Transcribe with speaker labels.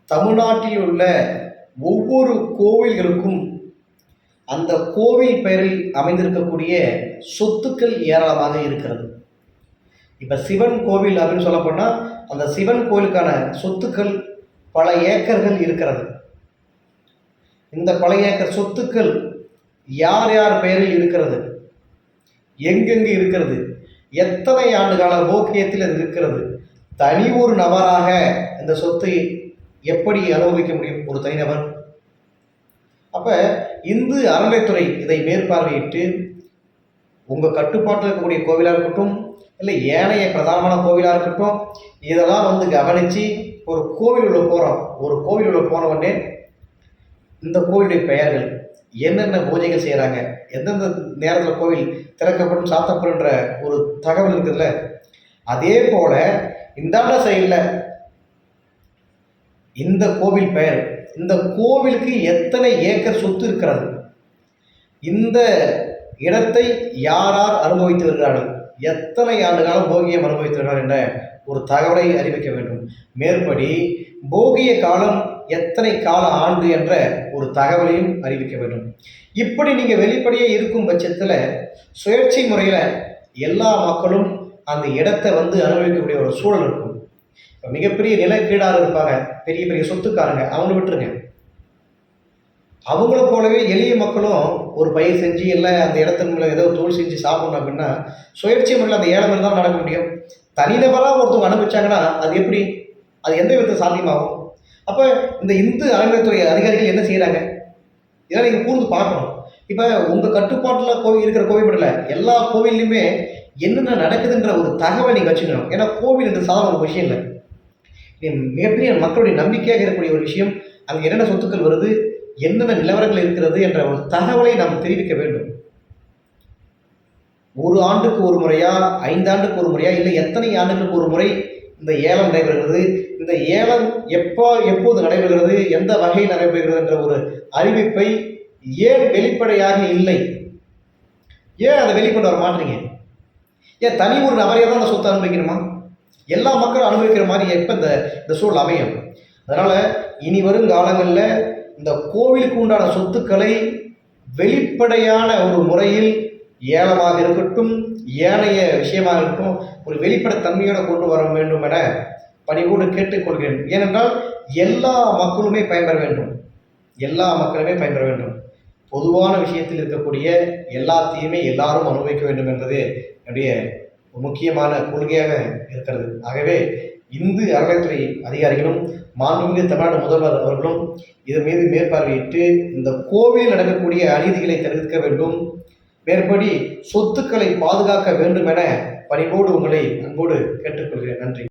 Speaker 1: தமிழ்நாட்டில் உள்ள ஒவ்வொரு கோவில்களுக்கும் அந்த கோவில் பெயரில் அமைந்திருக்கக்கூடிய சொத்துக்கள் ஏராளமாக இருக்கிறது. இப்போ சிவன் கோவில் அப்படின்னு சொல்லப்போனால் அந்த சிவன் கோவிலுக்கான சொத்துக்கள் பல ஏக்கர்கள் இருக்கிறது. இந்த பல ஏக்கர் சொத்துக்கள் யார் யார் பெயரில் இருக்கிறது, எங்கெங்கு இருக்கிறது, எத்தனை ஆண்டு கால போக்கியத்தில் அது இருக்கிறது, தனி ஒரு நபராக இந்த சொத்தை எப்படி அனுபவிக்க முடியும் ஒரு தனிநபர்? அப்போ இந்து அறநிலைத்துறை இதை மேற்பார்வையிட்டு உங்கள் கட்டுப்பாட்டில் இருக்கக்கூடிய கோவிலாக இருக்கட்டும், இல்லை ஏனைய பிரதானமான கோவிலாக இருக்கட்டும், இதெல்லாம் கவனித்து ஒரு கோவில் உள்ள போகிறோம். ஒரு கோவில் உள்ள போன உடனே இந்த கோவிலுடைய பெயர்கள், என்னென்ன பூஜைகள் செய்கிறாங்க, எந்தெந்த நேரத்தில் கோவில் திறக்கப்படும் சாத்தப்படுன்ற ஒரு தகவல் இருக்குதுல்ல, அதே போல் இந்தாண்ட சைடில் இந்த கோவில் பெயர், இந்த கோவிலுக்கு எத்தனை ஏக்கர் சொத்து இருக்கிறது, இந்த இடத்தை யார் யார் அனுபவித்து வருகிறார்கள், எத்தனை ஆண்டு காலம் போகியம் அனுபவித்து வருகிறார்கள் என்ற ஒரு தகவலை அறிவிக்க வேண்டும். மேற்படி போகிய காலம் எத்தனை கால ஆண்டு என்ற ஒரு தகவலையும் அறிவிக்க வேண்டும். இப்படி நீங்கள் வெளிப்படையே இருக்கும் பட்சத்தில் சுயேட்சை முறையில் எல்லா மக்களும் அந்த இடத்தை அனுபவிக்கக்கூடிய ஒரு சூழல் இருக்கும். இப்போ மிகப்பெரிய நிலக்கீடாக இருப்பாங்க, பெரிய பெரிய சொத்துக்காரங்க, அவங்கள விட்டுருங்க. அவங்கள போலவே எளிய மக்களும் ஒரு பயிர் செஞ்சு இல்லை அந்த இடத்தின் மூலம் ஏதோ தொழில் செஞ்சு சாப்பிடணும் அப்படின்னா சுயேட்சை முறையில் அந்த ஏழை தான் நடக்க முடியும். தனிநபராக ஒருத்தவங்க அனுபவிச்சாங்கன்னா அது எப்படி, அது எந்த விதத்தில் சாத்தியமாகும்? அப்போ இந்த இந்து அறநிலையத்துறை அதிகாரிகள் என்ன செய்கிறாங்க, இதெல்லாம் நீங்கள் கூர்ந்து பார்க்கணும். இப்போ உங்கள் கட்டுப்பாட்டில் கோவில் இருக்கிற கோவில் எல்லா கோவில்லையுமே என்னென்ன நடக்குதுன்ற ஒரு தகவல் நீங்கள் வச்சுக்கணும். ஏன்னா கோவில் என்று சாதாரண ஒரு விஷயம் இல்லை, மிகப்பெரிய மக்களுடைய நம்பிக்கையாக இருக்கக்கூடிய ஒரு விஷயம். அங்கே என்னென்ன சொத்துக்கள் வருது, என்னென்ன நிலவரங்கள் இருக்கிறது என்ற ஒரு தகவலை நாம் தெரிவிக்க வேண்டும். ஒரு ஆண்டுக்கு ஒரு முறையா, 5 ஆண்டுக்கு ஒரு முறையா, இல்லை எத்தனை ஆண்டுகளுக்கு ஒரு முறை இந்த ஏலம் நடைபெறுகிறது, இந்த ஏலம் எப்போது நடைபெறுகிறது, எந்த வகையில் நடைபெறுகிறது என்ற ஒரு அறிவிப்பை ஏன் வெளிப்படையாக இல்லை? ஏன் அதை வெளிக்கொண்டு வர மாட்டீங்க? ஏன் தனி ஒரு நபரையே தான் அந்த சொத்தை அனுபவிக்கணுமா? எல்லா மக்களும் அனுபவிக்கிற மாதிரி எப்போ இந்த சூழல் அமையும்? அதனால் இனி வரும் காலங்களில் இந்த கோவிலுக்கு உண்டான சொத்துக்களை வெளிப்படையான ஒரு முறையில் ஏலமாக இருக்கட்டும், ஏனைய விஷயமாக இருக்கட்டும், ஒரு வெளிப்படைத்தன்மையோடு கொண்டு வர வேண்டும் என பணிவோடு கேட்டுக்கொள்கிறேன். ஏனென்றால் எல்லா மக்களுமே பயன்பெற வேண்டும், எல்லா மக்களுமே பயன்பெற வேண்டும். பொதுவான விஷயத்தில் இருக்கக்கூடிய எல்லாத்தையுமே எல்லாரும் அனுபவிக்க வேண்டும் என்பது என்னுடைய முக்கியமான கொள்கையாக இருக்கிறது. ஆகவே இந்து அறநிலையத்துறை அதிகாரிகளும் மாண்புமிகு தமிழ்நாடு முதல்வர் அவர்களும் இதன் மீது மேற்பார்வையிட்டு இந்த கோவிலில் நடக்கக்கூடிய அநீதிகளை தடுக்க வேண்டும், மேற்படி சொத்துக்களை பாதுகாக்க வேண்டும் என பணிவோடு உங்களை அன்போடு கேட்டுக்கொள்கிறேன். நன்றி.